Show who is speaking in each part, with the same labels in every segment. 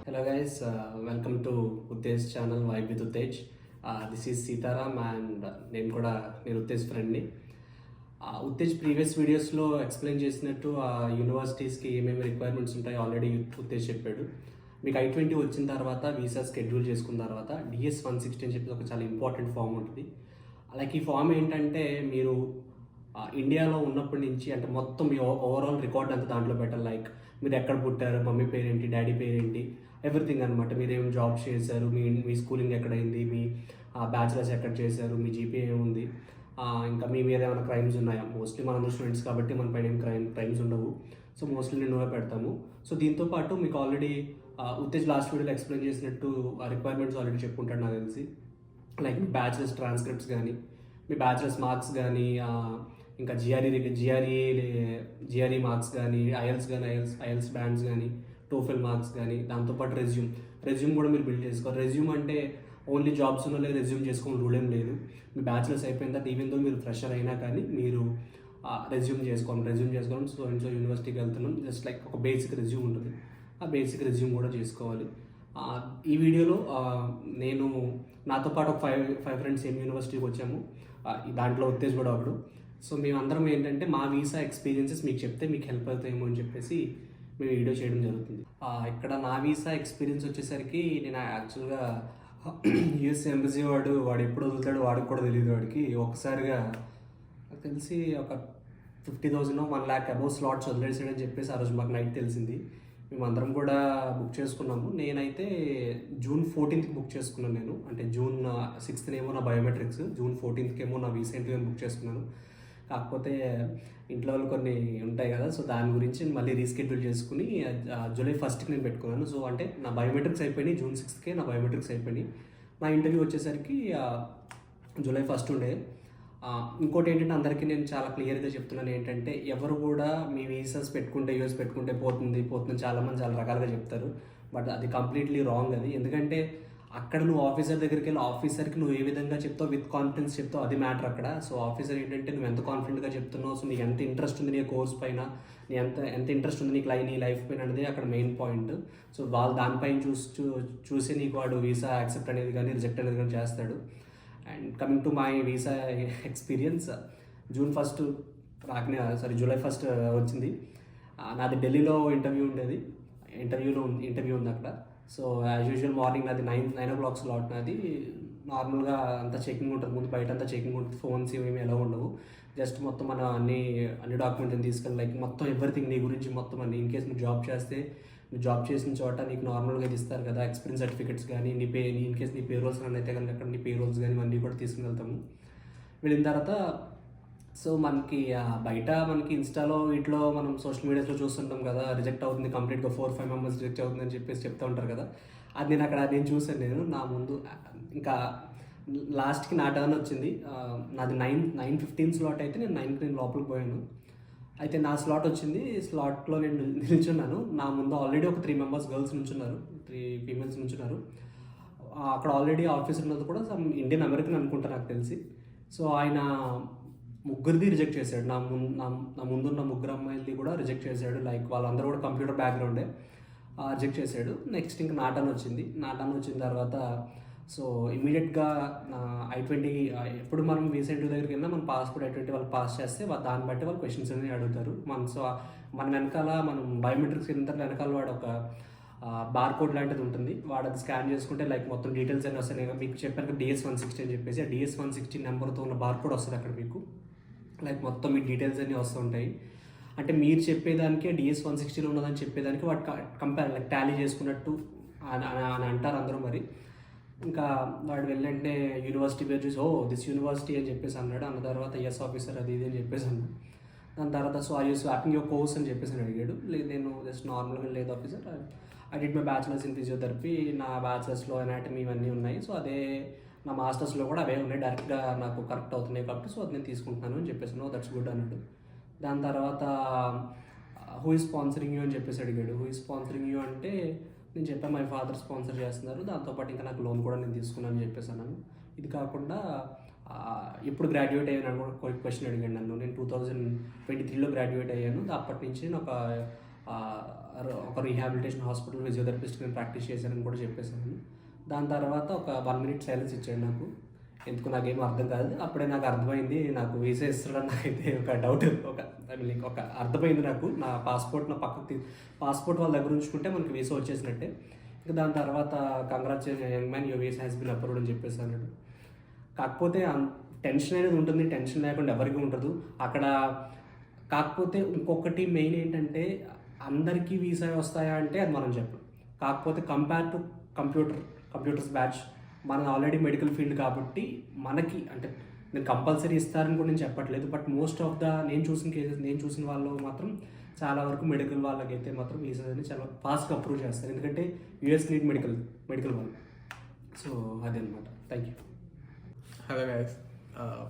Speaker 1: Hello guys, welcome to Uttej's channel Vibe with Uttej. This is Sitaram and నేను కూడా నేను ఉత్తేజ్ ఫ్రెండ్ని. Uttej previous వీడియోస్లో ఎక్స్ప్లెయిన్ చేసినట్టు యూనివర్సిటీస్కి ఏమేమి రిక్వైర్మెంట్స్ ఉంటాయో ఆల్రెడీ ఉత్తేజ్ చెప్పాడు. మీకు I-20 వచ్చిన తర్వాత వీసా షెడ్యూల్ చేసుకున్న తర్వాత DS-160 అని చెప్పి ఒక చాలా ఇంపార్టెంట్ ఫామ్ ఉంటుంది. లైక్ ఈ ఫామ్ ఏంటంటే మీరు ఇండియాలో ఉన్నప్పటి నుంచి అంటే మొత్తం మీ ఓవరాల్ రికార్డ్ అంతా దాంట్లో పెట్టాలి. లైక్ మీరు ఎక్కడ పుట్టారు, మమ్మీ పేరేంటి, డాడీ పేరేంటి, ఎవ్రీథింగ్ అనమాట. మీరు ఏం జాబ్ చేశారు, మీ స్కూలింగ్ ఎక్కడైంది, మీ బ్యాచిలర్స్ ఎక్కడ చేశారు, మీ జీపీఏ ఏముంది, ఇంకా మీ మీద ఏమైనా క్రైమ్స్ ఉన్నాయా. మోస్ట్లీ మన స్టూడెంట్స్ కాబట్టి మన పైన ఏం క్రైమ్స్ ఉండవు. సో మోస్ట్లీ నేను పెడతాము. సో దీంతో పాటు మీకు ఆల్రెడీ ఉత్తేజ్ లాస్ట్ వీడియోలో ఎక్స్ప్లెయిన్ చేసినట్టు రిక్వైర్మెంట్స్ ఆల్రెడీ చెప్పుకుంటాడు నాకు తెలిసి. లైక్ మీ బ్యాచిలర్స్ ట్రాన్స్క్రిప్ట్స్ కానీ, మీ బ్యాచిలర్స్ మార్క్స్ కానీ, ఇంకా జిఆర్ఈ మార్క్స్ కానీ, ఐఎల్స్ బ్యాండ్స్ కానీ, టోఫెల్ మార్క్స్ కానీ, దాంతోపాటు రెజ్యూమ్ కూడా మీరు బిల్డ్ చేసుకోవాలి. రెజ్యూమ్ అంటే ఓన్లీ జాబ్స్ ఉన్న రెజ్యూమ్ చేసుకోని రూల్ ఏం లేదు. మీ బ్యాచిలర్స్ అయిపోయిన తర్వాత ఈవెన్ దో మీరు ఫ్రెషర్ అయినా కానీ మీరు రెజ్యూమ్ చేసుకోవాలి. సో యూనివర్సిటీకి వెళ్తున్నాం, జస్ట్ లైక్ ఒక బేసిక్ రెజ్యూమ్ ఉంటుంది, ఆ బేసిక్ రెజ్యూమ్ కూడా చేసుకోవాలి. ఈ వీడియోలో నేను నాతో పాటు ఒక ఫైవ్ ఫ్రెండ్స్ సేమ్ యూనివర్సిటీకి వచ్చాము. దాంట్లో ఉత్తేజ్ కూడా ఒకడు. సో మేమందరం ఏంటంటే మా వీసా ఎక్స్పీరియన్సెస్ మీకు చెప్తే మీకు హెల్ప్ అవుతాయేమో అని చెప్పేసి మేము వీడియో చేయడం జరుగుతుంది. ఇక్కడ నా వీసా ఎక్స్పీరియన్స్ వచ్చేసరికి నేను యాక్చువల్గా యూఎస్ ఎంబసీ వాడు ఎప్పుడు వదులుతాడు వాడికి కూడా తెలియదు. వాడికి ఒక్కసారిగా నాకు తెలిసి ఒక 50,000 1 lakh అబౌవ్ స్లాట్స్ వదిలేసాడని చెప్పేసి ఆ రోజు మాకు నైట్ తెలిసింది. మేమందరం కూడా బుక్ చేసుకున్నాము. నేనైతే June 14th బుక్ చేసుకున్నాను. నేను అంటే June 6th ఏమో నా బయోమెట్రిక్స్, June 14th ఏమో నా వీసా ఇంటర్వ్యూ బుక్ చేసుకున్నాను. కాకపోతే ఇంట్లో వాళ్ళు కొన్ని ఉంటాయి కదా, సో దాని గురించి మళ్ళీ రీస్కెడ్యూల్ చేసుకుని July 1st నేను పెట్టుకున్నాను. సో అంటే నా బయోమెట్రిక్స్ అయిపోయినాయి, June 6th నా బయోమెట్రిక్స్ అయిపోయినాయి. నా ఇంటర్వ్యూ వచ్చేసరికి July 1st ఉండే. ఇంకోటి ఏంటంటే అందరికీ నేను చాలా క్లియర్గా చెప్తున్నాను ఏంటంటే, ఎవరు కూడా మీ వీసాస్ పెట్టుకుంటే యూఎస్ పెట్టుకుంటే పోతుంది చాలామంది చాలా రకాలుగా చెప్తారు. బట్ అది కంప్లీట్లీ రాంగ్. అది ఎందుకంటే అక్కడ నువ్వు ఆఫీసర్ దగ్గరికి వెళ్ళి ఆఫీసర్కి నువ్వు ఏ విధంగా చెప్తావు, విత్ కాన్ఫిడెన్స్ చెప్తావు, అది మ్యాటర్ అక్కడ. సో ఆఫీసర్ ఏంటంటే నువ్వు ఎంత కాన్ఫిడెంట్గా చెప్తున్నావు, సో నీకు ఎంత ఇంట్రెస్ట్ ఉంది నీ కోర్స్ పైన, నీ ఎంత ఇంట్రెస్ట్ ఉంది నీ లైఫ్ పైన అనేది అక్కడ మెయిన్ పాయింట్. సో వాళ్ళు దానిపైన చూసి నీకు వాడు వీసా యాక్సెప్ట్ అనేది కానీ రిజెక్ట్ అనేది కానీ చేస్తాడు. And coming to my visa experience, July 1st వచ్చింది. నాది ఢిల్లీలో ఇంటర్వ్యూ ఉండేది. ఇంటర్వ్యూ ఉంది అక్కడ. సో యాజ్ యూజువల్ మార్నింగ్ నాది 9 o'clock స్లాట్. నాది నార్మల్గా అంతా చెకింగ్ ఉంటుంది, ముందు బయట అంతా చెకింగ్ ఉంటుంది, ఫోన్స్ ఏమేమి ఎలా ఉండవు. జస్ట్ మొత్తం మన అన్ని డాక్యుమెంట్స్ తీసుకెళ్ళి లైక్ మొత్తం ఎవ్రీథింగ్ నీ గురించి మొత్తం అన్ని. ఇన్ కేస్ నువ్వు జాబ్ చేసిన చోట నీకు నార్మల్గా ఇస్తారు కదా ఎక్స్పీరియన్స్ సర్టిఫికెట్స్ కానీ, ఇన్ కేస్ నీ పేరోల్స్ అని అయితే కనుక అక్కడ నీ పేరోల్స్ కానీ ఇవన్నీ కూడా తీసుకుని వెళ్తాము. వెళ్ళిన తర్వాత సో మనకి బయట మనకి ఇన్స్టాలో వీటిలో మనం సోషల్ మీడియాస్లో చూస్తుంటాం కదా, రిజెక్ట్ అవుతుంది కంప్లీట్గా 4-5 మెంబర్స్ రిజెక్ట్ అవుతుందని చెప్పేసి చెప్తూ ఉంటారు కదా. అది నేను చూసాను. నా ముందు ఇంకా లాస్ట్కి నా టర్న్ వచ్చింది. నాది 9:15 స్లాట్ అయితే నేను 9కి లోపలికి పోయాను. అయితే నా స్లాట్ వచ్చింది. స్లాట్లో నేను నిల్చున్నాను. నా ముందు ఆల్రెడీ ఒక 3 members గర్ల్స్ నుంచున్నారు, 3 females నుంచున్నారు. అక్కడ ఆల్రెడీ ఆఫీసర్ ఉన్నది కూడా సమ్ ఇండియన్ అమెరికన్ అనుకుంటా నాకు తెలిసి. సో ఆయన ముగ్గురిది రిజెక్ట్ చేశాడు. నా ముందున్న ముగ్గురు అమ్మాయిలది కూడా రిజెక్ట్ చేశాడు. లైక్ వాళ్ళందరూ కూడా కంప్యూటర్ బ్యాక్గ్రౌండే. రిజెక్ట్ చేశాడు. నెక్స్ట్ ఇంకా నా టర్న్ వచ్చిన తర్వాత సో ఇమీడియట్గా I-20 ఎప్పుడు మనం వీసా ఇంటర్వ్యూ దగ్గరికి వెళ్ళినా మన పాస్పోర్ట్ I-20 వాళ్ళు పాస్ చేస్తే దాన్ని బట్టి వాళ్ళు క్వశ్చన్స్ అనేవి అడుగుతారు. సో మన వెనకాల మనం బయోమెట్రిక్స్ వెళ్ళిన తర్వాత వెనకాల వాడు ఒక బార్కోడ్ లాంటిది ఉంటుంది. వాడు అది స్కాన్ చేసుకుంటే లైక్ మొత్తం డీటెయిల్స్ అన్నీ వస్తాయి. మీకు చెప్పాను DS-160 అని చెప్పేసి, ఆ DS-160 నెంబర్తో ఉన్న బార్కోడ్ వస్తుంది అక్కడ మీకు. లైక్ మొత్తం మీ డీటెయిల్స్ అన్నీ వస్తూ ఉంటాయి. అంటే మీరు చెప్పేదానికి DS-160లో ఉన్నదని చెప్పేదానికి వాడు లైక్ టాలీ చేసుకున్నట్టు అని అంటారు అందరూ. మరి ఇంకా వాడు వెళ్ళంటే యూనివర్సిటీ పేరు చూసి దిస్ యూనివర్సిటీ అని చెప్పేసి అన్నాడు. అన్న తర్వాత ఎస్ ఆఫీసర్ అది ఇది అని చెప్పేసి అన్నాడు. దాని తర్వాత so I swapping your course అని చెప్పేసి అడిగాడు. నేను జస్ట్ నార్మల్గా లేదు officer, I did my bachelors in physiotherapy, నా బ్యాచిలర్స్లో ఎనాటమీ ఇవన్నీ ఉన్నాయి. సో అదే నా మాస్టర్స్లో కూడా అవే ఉన్నాయి, డైరెక్ట్గా నాకు కరెక్ట్ అవుతున్నాయి కాబట్టి సో అది నేను తీసుకుంటున్నాను అని చెప్పేసి దట్స్ గుడ్ అన్నాడు. దాని తర్వాత హూ ఈజ్ స్పాన్సరింగ్ యూ అని చెప్పేసి అడిగాడు. హూ ఈజ్ స్పాన్సరింగ్ యూ అంటే నేను చెప్పాను మై ఫాదర్ స్పాన్సర్ చేస్తున్నారు, దాంతోపాటు ఇంకా నాకు లోన్ కూడా నేను తీసుకున్నాను అని చెప్పేసి అన్నాను. ఇది కాకుండా ఎప్పుడు గ్రాడ్యుయేట్ అయ్యాను కూడా క్వశ్చన్ అడిగాను నన్ను. నేను 2023లో గ్రాడ్యుయేట్ అయ్యాను. అప్పటి నుంచి నేను ఒక ఒక రీహాబిలిటేషన్ హాస్పిటల్ ఫిజియోథెరపిస్ట్ నేను ప్రాక్టీస్ చేశానని కూడా చెప్పేశాను. దాని తర్వాత ఒక 1 మినిట్ సైలెన్స్ ఇచ్చాడు నాకు. ఎందుకు నాకేం అర్థం కాదు. అప్పుడే నాకు అర్థమైంది, నాకు వీసా ఇస్తాడని నాకైతే ఒక డౌట్, ఒక అర్థమైంది నాకు. నా పాస్పోర్ట్ నా పక్కకి పాస్పోర్ట్ వాళ్ళ దగ్గర ఉంచుకుంటే మనకి వీసా వచ్చేసినట్టే. ఇంకా దాని తర్వాత congratulation young man, your visa has been approved అని చెప్పేసి అన్నాడు. కాకపోతే టెన్షన్ అనేది ఉంటుంది, టెన్షన్ లేకుండా ఎవరికి ఉండదు అక్కడ. కాకపోతే ఇంకొకటి మెయిన్ ఏంటంటే, అందరికీ వీసా వస్తాయా అంటే అది మనం చెప్పం. కాకపోతే కంపేర్ టు కంప్యూటర్స్ బ్యాచ్, మనం ఆల్రెడీ మెడికల్ ఫీల్డ్ కాబట్టి మనకి అంటే నేను కంపల్సరీ ఇస్తారని కూడా నేను చెప్పట్లేదు. బట్ మోస్ట్ ఆఫ్ ద నేను చూసిన వాళ్ళు మాత్రం చాలా వరకు మెడికల్ వాళ్ళకైతే మాత్రం వీసా అని చాలా ఫాస్ట్గా అప్రూవ్ చేస్తారు. ఎందుకంటే యూఎస్ నీడ్ మెడికల్ వాళ్ళు. సో అదే అనమాట. Thank you.
Speaker 2: Hello guys,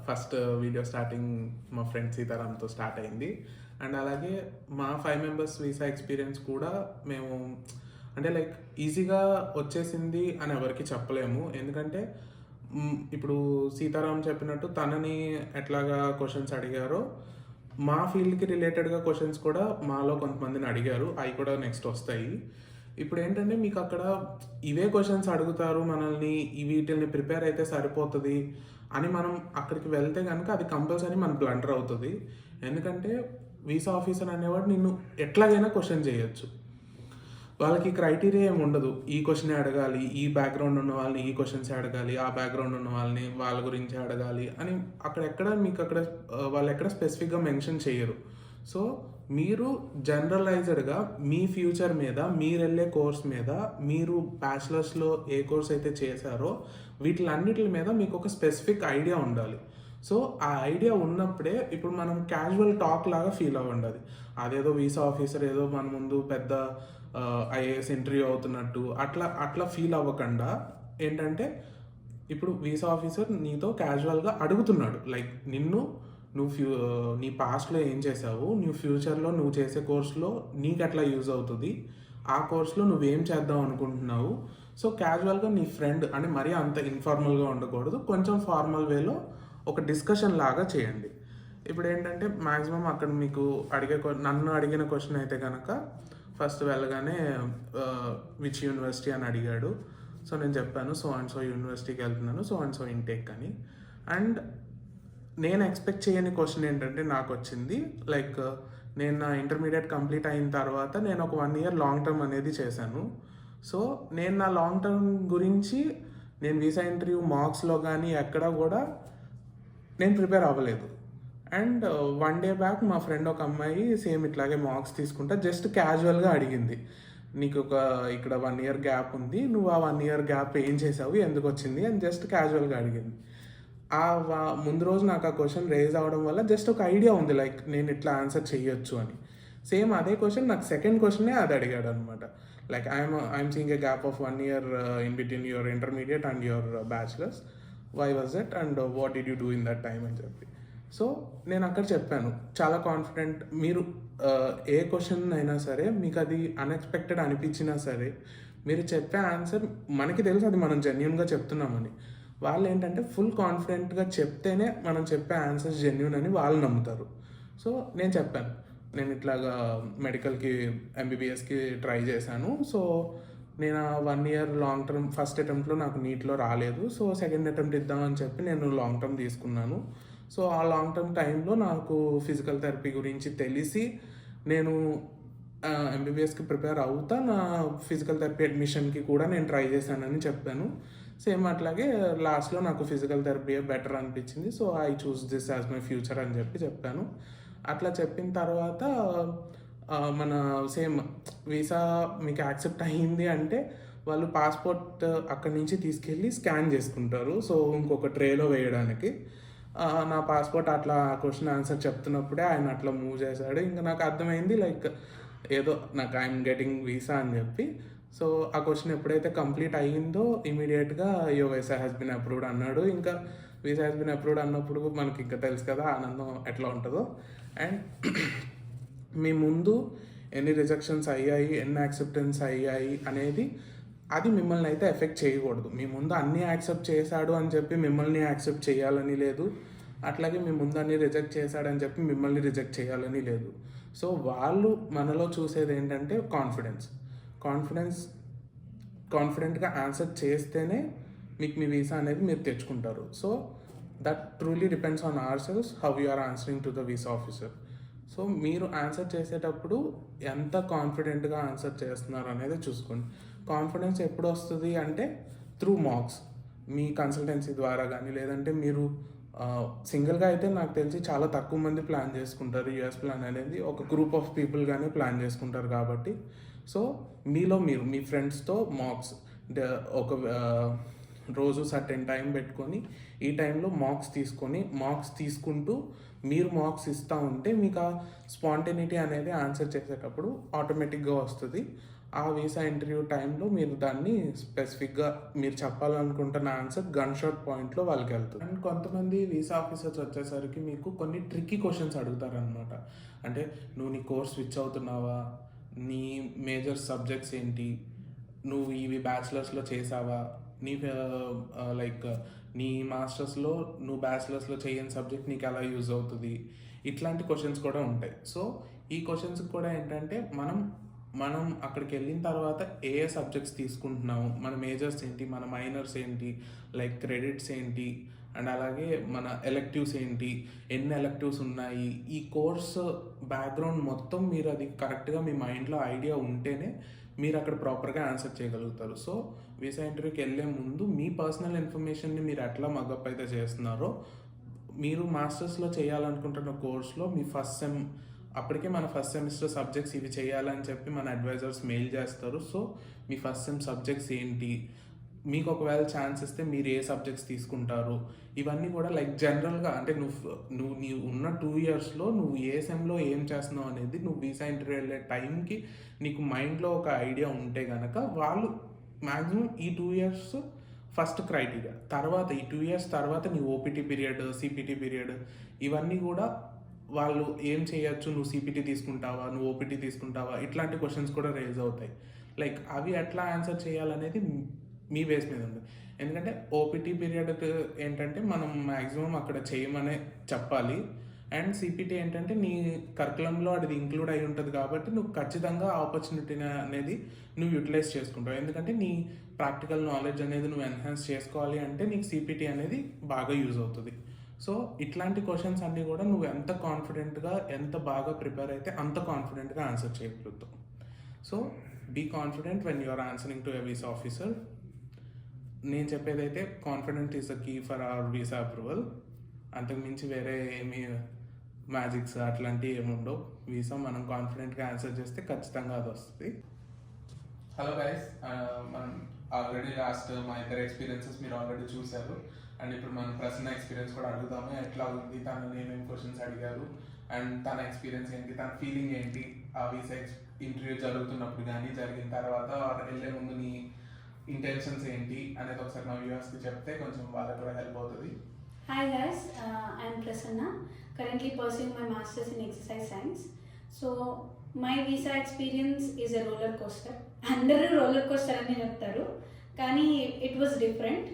Speaker 2: first video starting మా ఫ్రెండ్ సీతారాంతో స్టార్ట్ అయింది. అండ్ అలాగే మా 5 మెంబర్స్ వీసా ఎక్స్పీరియన్స్ కూడా మేము అంటే లైక్ ఈజీగా వచ్చేసింది అని ఎవరికి చెప్పలేము. ఎందుకంటే ఇప్పుడు సీతారాం చెప్పినట్టు తనని ఎట్లాగా క్వశ్చన్స్ అడిగారో మా ఫీల్డ్కి రిలేటెడ్గా క్వశ్చన్స్ కూడా మాలో కొంతమందిని అడిగారు. అవి కూడా నెక్స్ట్ వస్తాయి. ఇప్పుడు ఏంటంటే మీకు అక్కడ ఇవే క్వశ్చన్స్ అడుగుతారు మనల్ని, వీటిని ప్రిపేర్ అయితే సరిపోతుంది అని మనం అక్కడికి వెళ్తే కనుక అది కంపల్సరీ మన బ్లండర్ అవుతుంది. ఎందుకంటే వీసా ఆఫీసర్ అనేవాడు నిన్ను ఎట్లాగైనా క్వశ్చన్ చేయొచ్చు. వాళ్ళకి క్రైటీరియా ఏమి ఉండదు, ఈ క్వశ్చన్ అడగాలి, ఈ బ్యాక్గ్రౌండ్ ఉన్న వాళ్ళని ఈ క్వశ్చన్స్ అడగాలి, ఆ బ్యాక్గ్రౌండ్ ఉన్న వాళ్ళని వాళ్ళ గురించి అడగాలి అని అక్కడెక్కడ మీకు అక్కడ వాళ్ళు ఎక్కడ స్పెసిఫిక్గా మెన్షన్ చేయరు. సో మీరు జనరలైజ్డ్గా మీ ఫ్యూచర్ మీద, మీరు వెళ్ళే కోర్స్ మీద, మీరు బ్యాచిలర్స్లో ఏ కోర్స్ అయితే చేశారో వీటిలన్నిటి మీద మీకు ఒక స్పెసిఫిక్ ఐడియా ఉండాలి. సో ఆ ఐడియా ఉన్నప్పుడే ఇప్పుడు మనం క్యాజువల్ టాక్ లాగా ఫీల్ అవ్వండి. అదేదో వీసా ఆఫీసర్ ఏదో మన ముందు పెద్ద ఐఏఎస్ ఇంటర్వ్యూ అవుతున్నట్టు అట్లా ఫీల్ అవ్వకుండా ఏంటంటే ఇప్పుడు వీసా ఆఫీసర్ నీతో క్యాజువల్గా అడుగుతున్నాడు, లైక్ నువ్వు నీ పాస్ట్లో ఏం చేసావు, నువ్వు ఫ్యూచర్లో నువ్వు చేసే కోర్సులో నీకు ఎట్లా యూజ్ అవుతుంది, ఆ కోర్సులో నువ్వేం చేద్దాం అనుకుంటున్నావు. సో క్యాజువల్గా నీ ఫ్రెండ్ అని మరీ అంత ఇన్ఫార్మల్గా ఉండకూడదు, కొంచెం ఫార్మల్ వేలో ఒక డిస్కషన్ లాగా చేయండి. ఇప్పుడు ఏంటంటే మ్యాక్సిమం అక్కడ మీకు నన్ను అడిగిన క్వశ్చన్ అయితే కనుక ఫస్ట్ వెళ్ళగానే విచ్ యూనివర్సిటీ అని అడిగాడు. సో నేను చెప్పాను సో అండ్ సో యూనివర్సిటీకి వెళ్తున్నాను, సో అండ్ సో ఇంటేక్ అని. అండ్ నేను ఎక్స్పెక్ట్ చేయని క్వశ్చన్ ఏంటంటే నాకు వచ్చింది, లైక్ నేను నా ఇంటర్మీడియట్ కంప్లీట్ అయిన తర్వాత నేను ఒక 1 year లాంగ్ టర్మ్ అనేది చేశాను. సో నేను నా లాంగ్ టర్మ్ గురించి నేను వీసా ఇంటర్వ్యూ మార్క్స్లో కానీ ఎక్కడ కూడా నేను ప్రిపేర్ అవ్వలేదు. అండ్ 1 day బ్యాక్ మా ఫ్రెండ్ ఒక అమ్మాయి సేమ్ ఇట్లాగే మార్క్స్ తీసుకుంటా జస్ట్ క్యాజువల్గా అడిగింది, నీకు ఇక్కడ 1 year గ్యాప్ ఉంది, నువ్వు ఆ 1 year గ్యాప్ ఏం చేసావు, ఎందుకు వచ్చింది అని జస్ట్ క్యాజువల్గా అడిగింది. ముందు రోజు నాకు ఆ క్వశ్చన్ రేజ్ అవ్వడం వల్ల జస్ట్ ఒక ఐడియా ఉంది, లైక్ నేను ఇట్లా ఆన్సర్ చేయొచ్చు అని. సేమ్ అదే క్వశ్చన్ నాకు సెకండ్ క్వశ్చనే అది అడిగాడు అనమాట, like I'm seeing a gap of 1 year in between your intermediate and your bachelors, why was that and what did you do in that time అని చెప్పి. సో నేను అక్కడ చెప్పాను చాలా కాన్ఫిడెంట్, మీరు ఏ క్వశ్చన్ అయినా సరే మీకు అది అన్ఎక్స్పెక్టెడ్ అనిపించినా సరే మీరు చెప్పే ఆన్సర్ మనకి తెలుసు అది మనం జెన్యూన్గా చెప్తున్నామని. వాళ్ళు ఏంటంటే ఫుల్ కాన్ఫిడెంట్గా చెప్తేనే మనం చెప్పే ఆన్సర్స్ జెన్యూన్ అని వాళ్ళు నమ్ముతారు. సో నేను చెప్పాను నేను ఇట్లాగా మెడికల్కి ఎంబీబీఎస్కి ట్రై చేశాను. సో నేను 1 year లాంగ్ టర్మ్ ఫస్ట్ అటెంప్ట్లో నాకు నీట్లో రాలేదు, సో సెకండ్ అటెంప్ట్ ఇద్దామని చెప్పి నేను లాంగ్ టర్మ్ తీసుకున్నాను. సో ఆ లాంగ్ టర్మ్ టైంలో నాకు ఫిజికల్ థెరపీ గురించి తెలిసి నేను ఎంబీబీఎస్కి ప్రిపేర్ అవుతా నా ఫిజికల్ థెరపీ అడ్మిషన్కి కూడా నేను ట్రై చేశానని చెప్పాను. సేమ్ అట్లాగే లాస్ట్లో నాకు ఫిజికల్ థెరపీ బెటర్ అనిపించింది, so I choose this as my future అని చెప్పాను. అట్లా చెప్పిన తర్వాత మన సేమ్ వీసా మీకు యాక్సెప్ట్ అయ్యింది అంటే వాళ్ళు పాస్పోర్ట్ అక్కడి నుంచి తీసుకెళ్ళి స్కాన్ చేసుకుంటారు, సో ఇంకొక ట్రేలో వేయడానికి. నా పాస్పోర్ట్ అట్లా క్వశ్చన్ ఆన్సర్ చెప్తున్నప్పుడే ఆయన అట్లా మూవ్ చేశాడు. ఇంకా నాకు అర్థమైంది లైక్ ఏదో నాకు ఐఎమ్ గెటింగ్ వీసా అని చెప్పి. సో ఆ క్వశ్చన్ ఎప్పుడైతే కంప్లీట్ అయ్యిందో ఇమీడియట్గా your visa has been approved అన్నాడు. ఇంకా వీసా హ్యాస్ బిన్ అప్రూవ్డ్ అన్నప్పుడు మనకి ఇంకా తెలుసు కదా ఆనందం ఎట్లా ఉంటుందో. అండ్ మీ ముందు ఎన్ని రిజెక్షన్స్ అయ్యాయి, ఎన్ని యాక్సెప్టెన్స్ అయ్యాయి అనేది అది మిమ్మల్ని అయితే ఎఫెక్ట్ చేయకూడదు. మీ ముందు అన్నీ యాక్సెప్ట్ చేశాడు అని చెప్పి మిమ్మల్ని యాక్సెప్ట్ చేయాలని లేదు, అట్లాగే మీ ముందు అన్నీ రిజెక్ట్ చేశాడని చెప్పి మిమ్మల్ని రిజెక్ట్ చేయాలని లేదు. సో వాళ్ళు మనలో చూసేది ఏంటంటే కాన్ఫిడెంట్గా ఆన్సర్ చేస్తేనే మీకు మీ వీసా అనేది మీరు తెచ్చుకుంటారు. So that truly depends on ourselves how you are answering to the visa officer. So మీరు ఆన్సర్ చేసేటప్పుడు ఎంత కాన్ఫిడెంట్గా ఆన్సర్ చేస్తున్నారు అనేది చూసుకోండి. కాన్ఫిడెన్స్ ఎప్పుడు వస్తుంది అంటే త్రూ మార్క్స్, మీ కన్సల్టెన్సీ ద్వారా కానీ, లేదంటే మీరు సింగిల్గా అయితే నాకు తెలిసి చాలా తక్కువ మంది ప్లాన్ చేసుకుంటారు యూఎస్ ప్లాన్ అనేది. ఒక గ్రూప్ ఆఫ్ పీపుల్ కానీ ప్లాన్ చేసుకుంటారు కాబట్టి, సో మీలో మీరు మీ ఫ్రెండ్స్తో మార్క్స్ ఒక రోజు సర్టెన్ టైం పెట్టుకొని ఈ టైంలో మార్క్స్ తీసుకుంటూ మీరు మార్క్స్ ఇస్తూ ఉంటే మీకు ఆ స్పాంటేనిటీ అనేది ఆన్సర్ చేసేటప్పుడు ఆటోమేటిక్గా వస్తుంది. ఆ వీసా ఇంటర్వ్యూ టైంలో మీరు దాన్ని స్పెసిఫిక్గా మీరు చెప్పాలనుకుంటున్న ఆన్సర్ గన్ షాట్ పాయింట్లో వాళ్ళకి వెళ్తుంది. అండ్ కొంతమంది వీసా ఆఫీసర్స్ వచ్చేసరికి మీకు కొన్ని ట్రిక్కీ క్వశ్చన్స్ అడుగుతారనమాట. అంటే నువ్వు నీ కోర్స్ స్విచ్ అవుతున్నావా, నీ మేజర్ సబ్జెక్ట్స్ ఏంటి, నువ్వు ఇవి బ్యాచిలర్స్లో చేసావా, నీ మాస్టర్స్లో నువ్వు బ్యాచిలర్స్లో చేయని సబ్జెక్ట్ నీకు ఎలా యూజ్ అవుతుంది, ఇట్లాంటి క్వశ్చన్స్ కూడా ఉంటాయి. సో ఈ క్వశ్చన్స్కి కూడా ఏంటంటే మనం అక్కడికి వెళ్ళిన తర్వాత ఏ సబ్జెక్ట్స్ తీసుకుంటున్నాము, మన మేజర్స్ ఏంటి, మన మైనర్స్ ఏంటి, లైక్ క్రెడిట్స్ ఏంటి, అండ్ అలాగే మన ఎలెక్టివ్స్ ఏంటి, ఎన్ని ఎలెక్టివ్స్ ఉన్నాయి, ఈ కోర్స్ బ్యాక్గ్రౌండ్ మొత్తం మీరు అది కరెక్ట్గా మీ మైండ్లో ఐడియా ఉంటేనే మీరు అక్కడ ప్రాపర్గా ఆన్సర్ చేయగలుగుతారు. సో వీసా ఇంటర్వ్యూకి వెళ్ళే ముందు మీ పర్సనల్ ఇన్ఫర్మేషన్ని మీరు ఎట్లా మగప్ అయితే చేస్తున్నారో, మీరు మాస్టర్స్లో చేయాలనుకుంటున్న కోర్స్లో మీ అప్పటికే మన ఫస్ట్ సెమిస్టర్ సబ్జెక్ట్స్ ఇవి చేయాలని చెప్పి మన అడ్వైజర్స్ మెయిల్ చేస్తారు. సో మీ ఫస్ట్ సెమ్ సబ్జెక్ట్స్ ఏంటి, మీకు ఒకవేళ ఛాన్స్ ఇస్తే మీరు ఏ సబ్జెక్ట్స్ తీసుకుంటారు, ఇవన్నీ కూడా లైక్ జనరల్గా అంటే నువ్వు ఉన్న 2 yearsలో నువ్వు ఏ సెమ్లో ఏం చేస్తున్నావు అనేది నువ్వు వీసా ఇంటర్వ్యూ వెళ్ళే టైంకి నీకు మైండ్లో ఒక ఐడియా ఉంటే కనుక వాళ్ళు మ్యాక్సిమం ఈ 2 years ఫస్ట్ క్రైటీరియా, తర్వాత ఈ 2 years తర్వాత నీ ఓపీటీ పీరియడ్, సిపిటీ పీరియడ్, ఇవన్నీ కూడా వాళ్ళు ఏం చేయొచ్చు, నువ్వు సిపిటీ తీసుకుంటావా, నువ్వు ఓపీటీ తీసుకుంటావా, ఇట్లాంటి క్వశ్చన్స్ కూడా రేజ్ అవుతాయి. లైక్ అవి ఎట్లా ఆన్సర్ చేయాలనేది మీ బేస్ మీద ఉంది. ఎందుకంటే ఓపీటీ పీరియడ్ ఏంటంటే మనం మ్యాక్సిమం అక్కడ చేయమనే చెప్పాలి, అండ్ సిపిటీ ఏంటంటే నీ కరికులంలో అది ఇంక్లూడ్ అయి ఉంటుంది కాబట్టి నువ్వు ఖచ్చితంగా ఆపర్చునిటీ అనేది నువ్వు యూటిలైజ్ చేసుకుంటావు. ఎందుకంటే నీ ప్రాక్టికల్ నాలెడ్జ్ అనేది నువ్వు ఎన్హాన్స్ చేసుకోవాలి అంటే నీకు సిపిటీ అనేది బాగా యూజ్ అవుతుంది. సో ఇట్లాంటి క్వశ్చన్స్ అన్నీ కూడా నువ్వు ఎంత కాన్ఫిడెంట్గా ఎంత బాగా ప్రిపేర్ అయితే అంత కాన్ఫిడెంట్గా ఆన్సర్ చేయగలుగుతావు. So be confident when you are answering to a visa officer. నేను చెప్పేదైతే confident is the key for our visa approval. అంతకుమించి వేరే ఏమీ మ్యాజిక్స్ అట్లాంటివి ఏమి ఉండవు. వీసా మనం కాన్ఫిడెంట్గా ఆన్సర్ చేస్తే ఖచ్చితంగా అది వస్తుంది. హలో గైస్, మనం ఆల్రెడీ మా ఇద్దరు ఎక్స్పీరియన్సెస్ మీరు ఆల్రెడీ చూశారు. అండ్ ఇప్పుడు మనం ప్రసన్న ఎక్స్పీరియన్స్ కూడా అడుగుతాము. ఎట్లా ఉంది, తను ఏమేమి క్వశ్చన్స్ అడిగారు, అండ్ తన ఎక్స్పీరియన్స్ ఏంటి, తన ఫీలింగ్ ఏంటి ఆ వీసా ఇంటర్వ్యూ జరుగుతున్నప్పుడు కానీ జరిగిన తర్వాత వెళ్ళే ముందు నీ ఇంటెన్షన్స్ ఏంటి అనేది ఒకసారి మా వ్యూవర్స్కి చెప్తే కొంచెం వాళ్ళకి కూడా హెల్ప్ అవుతుంది.
Speaker 3: Hi guys, I'm Prasanna, currently pursuing my Masters in Exercise Science. So my visa experience is a roller coaster. అందరూ రోలర్ కోస్టర్ అని చెప్తారు, కానీ it was different.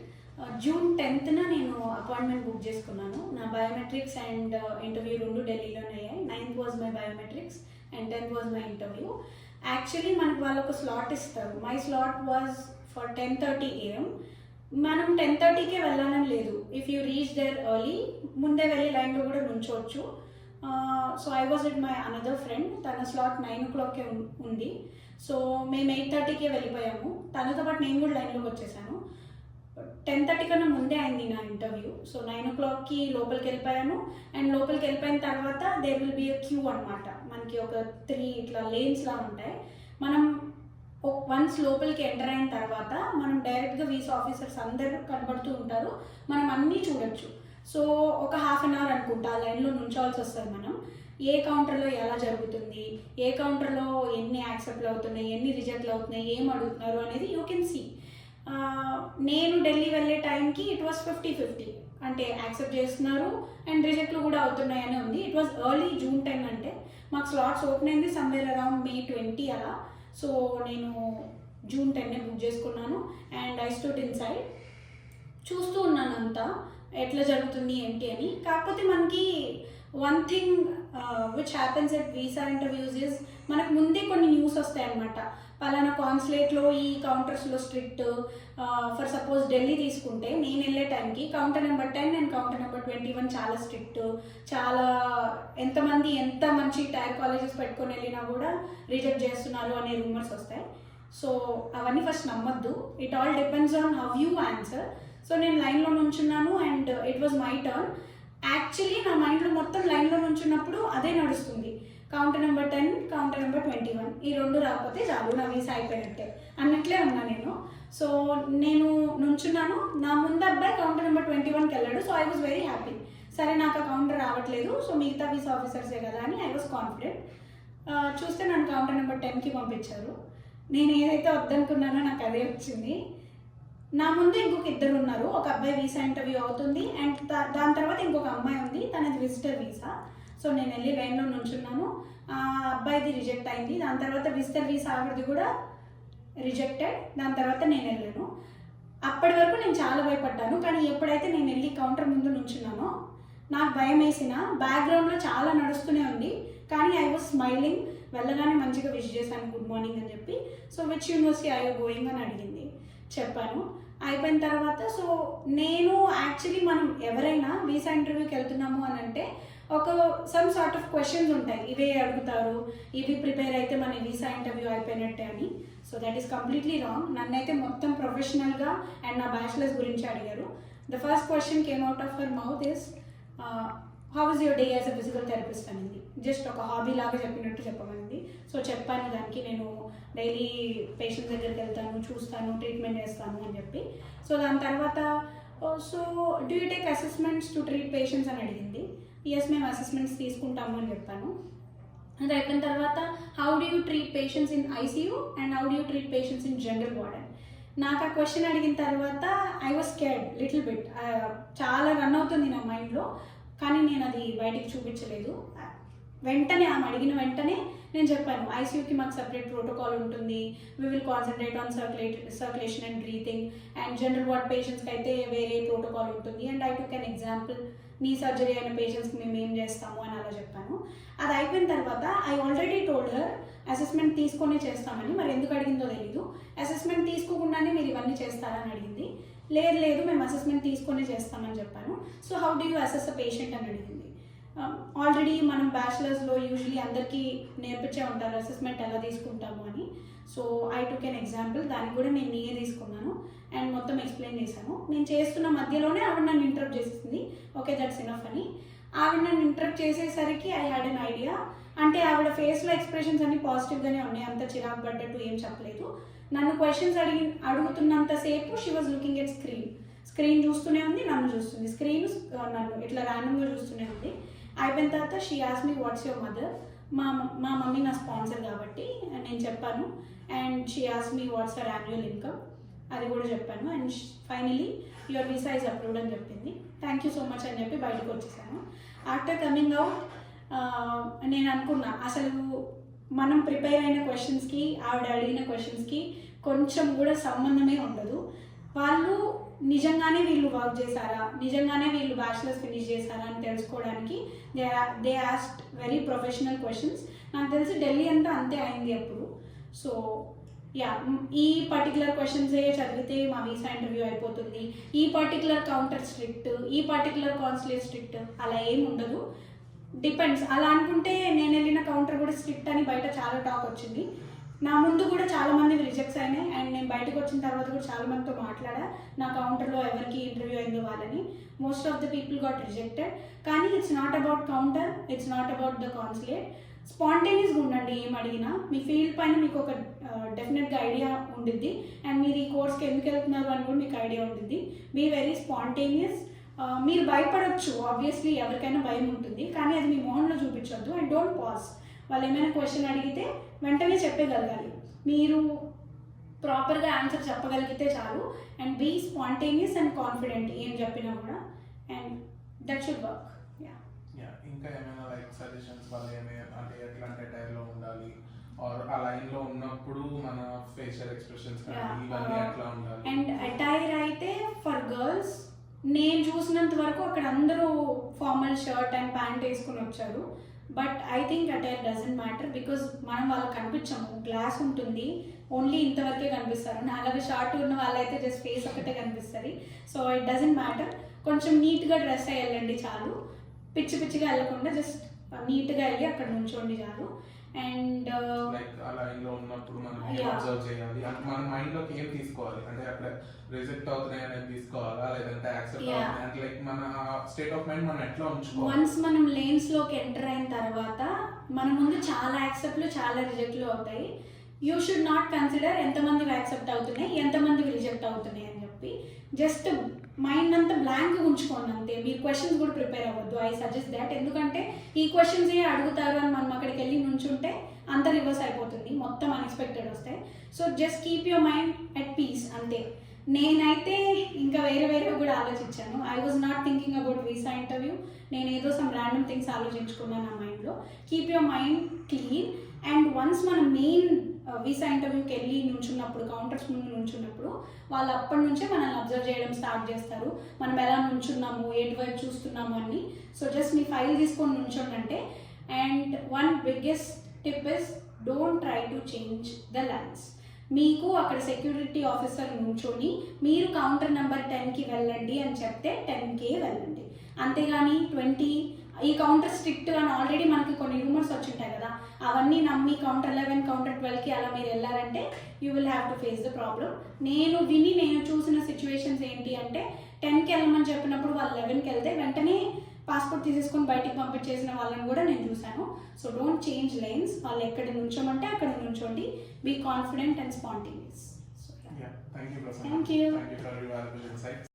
Speaker 3: June 10th నేను అపాయింట్మెంట్ బుక్ చేసుకున్నాను. నా బయోమెట్రిక్స్ అండ్ ఇంటర్వ్యూ 2 ఢిల్లీలోనే అయ్యాయి. 9th was my biometrics and 10th was my interview. Actually మనకు వాళ్ళు ఒక స్లాట్ ఇస్తారు. My slot was for 10:30 AM. మనం 10:30కే వెళ్ళాలని లేదు. If you reach there early, ముందే వెళ్ళి లైన్లో కూడా నుంచోవచ్చు. So I was with my another friend, తన స్లాట్ 9 o'clockకే ఉంది. సో మేము 8:30కే వెళ్ళిపోయాము. తనతో పాటు నేను కూడా లైన్లోకి వచ్చేసాను. 10:30 కన్నా ముందే అయింది నా ఇంటర్వ్యూ. సో 9 o'clockకి లోపలికి వెళ్ళిపోయాను. అండ్ లోపలికి వెళ్ళిపోయిన తర్వాత there will be a queue అనమాట. మనకి ఒక 3 ఇట్లా లేన్స్లా ఉంటాయి. మనం వన్స్ లోపలికి ఎంటర్ అయిన తర్వాత మనం డైరెక్ట్గా వీసా ఆఫీసర్స్ అందరూ కనబడుతూ ఉంటారు, మనం అన్నీ చూడొచ్చు. సో ఒక 1/2 hour అనుకుంటా లైన్లో నుంచోవాల్సి వస్తుంది. మనం ఏ కౌంటర్లో ఎలా జరుగుతుంది, ఏ కౌంటర్లో ఎన్ని యాక్సెప్ట్లు అవుతున్నాయి, ఎన్ని రిజెక్ట్లు అవుతున్నాయి, ఏం అడుగుతున్నారు అనేది యూ కెన్ సీ. నేను ఢిల్లీ వెళ్ళే టైంకి ఇట్ వాస్ 50-50, అంటే యాక్సెప్ట్ చేస్తున్నారు అండ్ రిజెక్ట్లు కూడా అవుతున్నాయని ఉంది. ఇట్ వాజ్ ఎర్లీ June 10, అంటే మాకు స్లాట్స్ ఓపెన్ అయింది సమ్వేర్ అరౌండ్ May 20 అలా. సో నేను June 10 బుక్ చేసుకున్నాను and I stood in side చూస్తూ ఉన్నాను అంతా ఎట్లా జరుగుతుంది ఏంటి అని. కాకపోతే మనకి one thing which happens at visa interviews is మనకు ముందే కొన్ని న్యూస్ వస్తాయి అనమాట. పలానా కాన్సులేట్లో ఈ కౌంటర్స్లో స్ట్రిక్ట్. ఫర్ సపోజ్ ఢిల్లీ తీసుకుంటే నేను వెళ్ళే టైంకి counter number 10 and counter number 21 చాలా స్ట్రిక్ట్. చాలా ఎంతమంది ఎంత మంచి టైర్ కాలేజెస్ పెట్టుకొని వెళ్ళినా కూడా రిజెక్ట్ చేస్తున్నారు అనే రూమర్స్ వస్తాయి. సో అవన్నీ ఫస్ట్ నమ్మద్దు. It all depends on how you answer. So నేను లైన్లో నుంచున్నాను and it was my turn. Actually నా మైండ్లో మొత్తం లైన్లో నుంచున్నప్పుడు అదే నడుస్తుంది. కౌంటర్ నెంబర్ 10, కౌంటర్ నెంబర్ 21 ఈ రెండు రాకపోతే చాలు నా వీసా అయిపోయినట్టే అన్నట్లే ఉన్నా నేను. సో నేను నుంచున్నాను, నా ముందు అబ్బాయి కౌంటర్ నెంబర్ 21కి వెళ్ళాడు. So I was very happy. సరే నాకు ఆ కౌంటర్ రావట్లేదు, సో మిగతా వీసా ఆఫీసర్సే కదా అని ఐ వాజ్ కాన్ఫిడెంట్. చూస్తే నన్ను కౌంటర్ నెంబర్ 10కి పంపించారు. నేను ఏదైతే వద్దనుకున్నానో నాకు అదే వచ్చింది. నా ముందు ఇంకొక ఇద్దరు ఉన్నారు. ఒక అబ్బాయి వీసా ఇంటర్వ్యూ అవుతుంది అండ్ దాని తర్వాత ఇంకొక అమ్మాయి ఉంది, తనది విజిటర్ వీసా. సో నేను వెళ్ళి లైన్లో నుంచున్నాను. ఆ అబ్బాయిది రిజెక్ట్ అయింది. దాని తర్వాత విజిటర్ వీసా ఆవిడది కూడా రిజెక్టెడ్. దాని తర్వాత నేను వెళ్ళాను. అప్పటి వరకు నేను చాలా భయపడ్డాను. కానీ ఎప్పుడైతే నేను వెళ్ళి కౌంటర్ ముందు నుంచున్నానో నాకు భయం వేసిన, బ్యాక్గ్రౌండ్లో చాలా నడుస్తూనే ఉంది, కానీ ఐ వాజ్ స్మైలింగ్. వెళ్ళగానే మంచిగా విష్ చేశాను, గుడ్ మార్నింగ్ అని చెప్పి. So which university I you going అని అడిగింది, చెప్పాను. అయిపోయిన తర్వాత సో నేను యాక్చువల్లీ మనం ఎవరైనా వీసా ఇంటర్వ్యూకి వెళ్తున్నాము అని అంటే ఒక సమ్ సార్ట్ ఆఫ్ క్వశ్చన్స్ ఉంటాయి, ఇవే అడుగుతారు, ఇవి ప్రిపేర్ అయితే మన వీసా ఇంటర్వ్యూ అయిపోయినట్టే అని. So that is completely wrong. నన్నైతే మొత్తం ప్రొఫెషనల్గా అండ్ నా బ్యాచిలర్స్ గురించి అడిగారు. The first question came out of her mouth is how is your day as a physical therapist అనింది. జస్ట్ ఒక హాబీ లాగా చెప్పినట్టు చెప్పమనింది. సో చెప్పాను దానికి, నేను డైలీ పేషెంట్స్ దగ్గరికి వెళ్తాను, చూస్తాను, ట్రీట్మెంట్ చేస్తాను అని చెప్పి. సో దాని తర్వాత so do you take assessments to treat patients అని అడిగింది. ఎస్, మేము అసెస్మెంట్స్ తీసుకుంటాము అని చెప్పాను. అది అయిపోయిన తర్వాత how do you treat patients in ICU and how do you treat patients in general ward అని. నాకు ఆ క్వశ్చన్ అడిగిన తర్వాత I was scared little bit. చాలా రన్ అవుతుంది నా మైండ్లో, కానీ నేను అది బయటికి చూపించలేదు. వెంటనే ఆమె అడిగిన వెంటనే నేను చెప్పాను, ఐసీయూకి మాకు సపరేట్ ప్రోటోకాల్ ఉంటుంది, we will concentrate on circulation and breathing, and general ward పేషెంట్స్కి అయితే వేరే ప్రోటోకాల్ ఉంటుంది. And I took an example, నీ సర్జరీ అయిన పేషెంట్స్కి మేము ఏం చేస్తాము అని అలా చెప్పాను. అది అయిపోయిన తర్వాత I already told her assessment తీసుకొనే చేస్తామని. మరి ఎందుకు అడిగిందో తెలీదు. అసెస్మెంట్ తీసుకోకుండానే మీరు ఇవన్నీ చేస్తారని అడిగింది. లేదు మేము అసెస్మెంట్ తీసుకొనే చేస్తామని చెప్పాను. So how do you assess a patient అని అడిగింది. ఆల్రెడీ మనం బ్యాచిలర్స్లో యూజువలీ అందరికీ నేర్పించే ఉంటారు అసెస్మెంట్ ఎలా తీసుకుంటాము అని. So I took an example, దానికి కూడా నేను నీయే తీసుకున్నాను అండ్ మొత్తం ఎక్స్ప్లెయిన్ చేశాను. నేను చేస్తున్న మధ్యలోనే ఆవిడ నన్ను ఇంటరప్ట్ చేసింది. ఓకే, దట్స్ ఇనఫ్ అని. ఆవిడ నన్ను ఇంటరప్ట్ చేసేసరికి ఐ హ్యాడ్ ఎన్ ఐడియా. అంటే ఆవిడ ఫేస్లో ఎక్స్ప్రెషన్స్ అన్ని పాజిటివ్గానే ఉన్నాయి, అంత చిరాకు పడ్డట్టు ఏం చెప్పలేదు. నన్ను క్వశ్చన్స్ అడుగుతున్నంతసేపు she was looking at screen చూస్తూనే ఉంది, నన్ను చూస్తుంది, స్క్రీన్ నన్ను ఇట్లా ర్యాండమ్గా చూస్తూనే ఉంది. అయిపోయిన తర్వాత she asked me what's your mother. మా మమ్మీ నా స్పాన్సర్ కాబట్టి నేను చెప్పాను. And she asked me what's her annual income, అది కూడా చెప్పాను. And finally your visa is approved అని చెప్పింది. థ్యాంక్ యూ సో మచ్ అని చెప్పి బయటకు వచ్చేసాను. ఆఫ్టర్ కమింగ్ అవుట్ నేను అనుకున్నా, అసలు మనం ప్రిపేర్ అయిన క్వశ్చన్స్కి ఆవిడ అడిగిన క్వశ్చన్స్కి కొంచెం కూడా సంబంధమే ఉండదు. వాళ్ళు నిజంగానే వీళ్ళు వర్క్ చేశారా, నిజంగానే వీళ్ళు బ్యాచిలర్స్ ఫినిష్ చేశారా అని తెలుసుకోవడానికి they asked very professional questions. నాకు తెలిసి ఢిల్లీ అంతా అంతే అయింది అప్పుడు. సో యా, ఈ పర్టికులర్ క్వశ్చన్సే చదివితే మా వీసా ఇంటర్వ్యూ అయిపోతుంది, ఈ పర్టికులర్ కౌంటర్ స్ట్రిక్ట్, ఈ పర్టికులర్ కాన్సులేట్ స్ట్రిక్ట్, అలా ఏమి ఉండదు. డిపెండ్స్. అలా అనుకుంటే నేను వెళ్ళిన కౌంటర్ కూడా స్ట్రిక్ట్ అని బయట చాలా టాక్ వచ్చింది. నా ముందు కూడా చాలామంది రిజెక్ట్స్ అయినాయి అండ్ నేను బయటకు వచ్చిన తర్వాత కూడా చాలామందితో మాట్లాడా నా కౌంటర్లో ఎవరికి ఇంటర్వ్యూ అయిందో వాళ్ళని. Most of the people got rejected. కానీ it's not about counter, it's not about the consulate. స్పాంటేనియస్గా ఉండండి, ఏం అడిగినా మీ ఫీల్డ్ పైన మీకు ఒక డెఫినెట్గా ఐడియా ఉండిద్ది అండ్ మీరు ఈ కోర్స్కి ఎందుకు వెళ్తున్నారు అని కూడా మీకు ఐడియా ఉండిద్ది. Be very spontaneous. మీరు భయపడవచ్చు, ఆబ్వియస్లీ ఎవరికైనా భయం ఉంటుంది, కానీ అది మీ మొహంలో చూపించొద్దు. And don't pause. వాళ్ళు ఏమైనా క్వశ్చన్ అడిగితే వెంటనే చెప్పగలగాలి. మీరు ప్రాపర్గా ఆన్సర్ చెప్పగలిగితే చాలు. And be spontaneous and confident ఏం చెప్పినా కూడా. And that should work.
Speaker 2: ఇంకా ఏమైనా లైక్ సజెషన్స్ వాళ్ళు ఏమైనా అంటే ఎట్లాంటి టైంలో ఉండాలి ఆర్ ఆ లైన్లో ఉన్నప్పుడు మన ఫేషియల్ ఎక్స్ప్రెషన్స్ కానీ ఇవన్నీ ఎట్లా ఉండాలి?
Speaker 3: అండ్ అటైర్ అయితే ఫర్ గర్ల్స్ నేను చూసినంత వరకు అక్కడ అందరూ ఫార్మల్ షర్ట్ అండ్ ప్యాంట్ వేసుకుని వచ్చారు. But I think attire doesn't matter because మనం వాళ్ళకి కనిపించము, గ్లాస్ ఉంటుంది, ఓన్లీ ఇంతవరకే కనిపిస్తారు. నాలాగా షార్ట్ ఉన్న వాళ్ళైతే జస్ట్ ఫేస్ ఒకటే కనిపిస్తుంది. So it doesn't matter. కొంచెం నీట్గా డ్రెస్ అయ్యి వెళ్ళండి చాలు, పిచ్చి పిచ్చిగా వెళ్ళకుండా జస్ట్ నీట్గా వెళ్ళి అక్కడ నుంచోండి చాలు. అండ్
Speaker 2: లైక్ అలా ఇంట్లో ఉన్నప్పుడు మనం ఏం అబ్జర్వ్ చేయాలి అంటే మన మైండ్ లోకి ఏం తీసుకోవాలి అంటే అక్కడ రిజెక్ట్ అవుతున్నాయి అనేది తీసుకోవాలా లేదంటే యాక్సెప్ట్ అవుతున్నాయి అంటే లైక్ మన స్టేట్ ఆఫ్ మైండ్ మనం ఎట్లా ఉంచుకోవాలి.
Speaker 3: వన్స్ మనం లేన్స్ లోకి ఎంటర్ అయిన తర్వాత మన ముందు చాలా యాక్సెప్ట్లు చాలా రిజెక్ట్లు అవుతాయి. యూ షుడ్ నాట్ కన్సిడర్ ఎంతమంది యాక్సెప్ట్ అవుతున్నాయి ఎంతమంది రిజెక్ట్ అవుతున్నాయి అని చెప్పి జస్ట్ మైండ్ అంతా బ్లాంక్ ఉంచుకోండి అంతే. మీరు క్వశ్చన్స్ కూడా ప్రిపేర్ అవ్వద్దు. I suggest that. ఎందుకంటే ఈ క్వశ్చన్స్ ఏ అడుగుతారు అని మనం అక్కడికి వెళ్ళి నుంచుంటే అంత రివర్స్ అయిపోతుంది, మొత్తం అన్ఎక్స్పెక్టెడ్ వస్తాయి. So just keep your mind at peace అంతే. నేనైతే ఇంకా వేరే కూడా ఆలోచించాను. I was not thinking about visa interview. నేను ఏదో సమ్ ర్యాండమ్ థింగ్స్ ఆలోచించుకున్నాను నా మైండ్లో. Keep your mind clean. And once మనం మెయిన్ వీసా ఇంటర్వ్యూకి వెళ్ళి నుంచున్నప్పుడు, కౌంటర్స్ ముందు నుంచున్నప్పుడు వాళ్ళు అప్పటి నుంచే మనల్ని అబ్జర్వ్ చేయడం స్టార్ట్ చేస్తారు. మనం ఎలా నుంచున్నాము, ఎటువైపు చూస్తున్నాము అని. సో జస్ట్ మీ ఫైల్ తీసుకొని నుంచోండి అంటే. And one biggest tip is don't try to change the lines. మీకు అక్కడ సెక్యూరిటీ ఆఫీసర్ నుంచొని మీరు కౌంటర్ నెంబర్ 10కి వెళ్ళండి అని చెప్తే 10కే వెళ్ళండి. అంతేగాని 20 ఈ కౌంటర్ స్ట్రిక్ట్ అని ఆల్రెడీ మనకి కొన్ని రూమర్స్ వచ్చింటాయి కదా, అవన్నీ నమ్మి కౌంటర్ 11 కౌంటర్ 12కి అలా మీరు వెళ్ళారంటే you will have to face the problem. నేను చూసిన సిచ్యువేషన్స్ ఏంటి అంటే 10కి వెళ్ళమని చెప్పినప్పుడు వాళ్ళు 11కి వెళ్తే వెంటనే పాస్పోర్ట్ తీసేసుకొని బయటికి పంపించేసిన వాళ్ళని కూడా నేను చూశాను. So don't change lines. వాళ్ళు ఎక్కడ నుంచోమంటే అక్కడ నుంచోండి. Be confident and spontaneous.
Speaker 2: Thank you, Prasanna.
Speaker 3: Thank you.
Speaker 2: Thank you for your valuable insights.